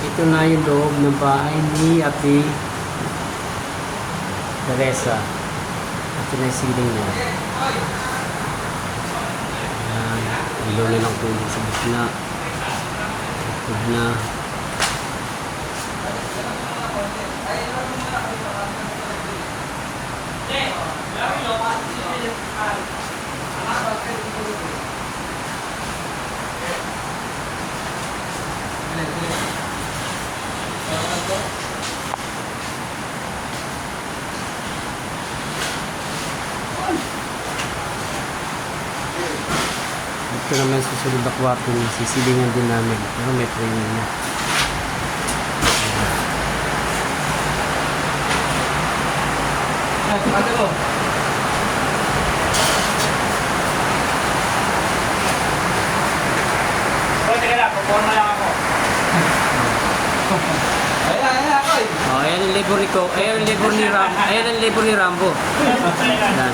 Ito na yung loob ng bahay ni Ate Teresa. Ito na yung ceiling niya. Ayan. Ilaw na lang tubig sa gitna. Tubig na. Ito naman susunod na kwarto niya. Sisilingan din namin. Pero may training niya. Ate ko. Hoy, teka lang. Puporma lang ako. Ayan ako eh. Oh, ayan yung labor ni Ko. Ayan yung labor ni Rambo. Ayan ang labor ni Rambo. Ayan.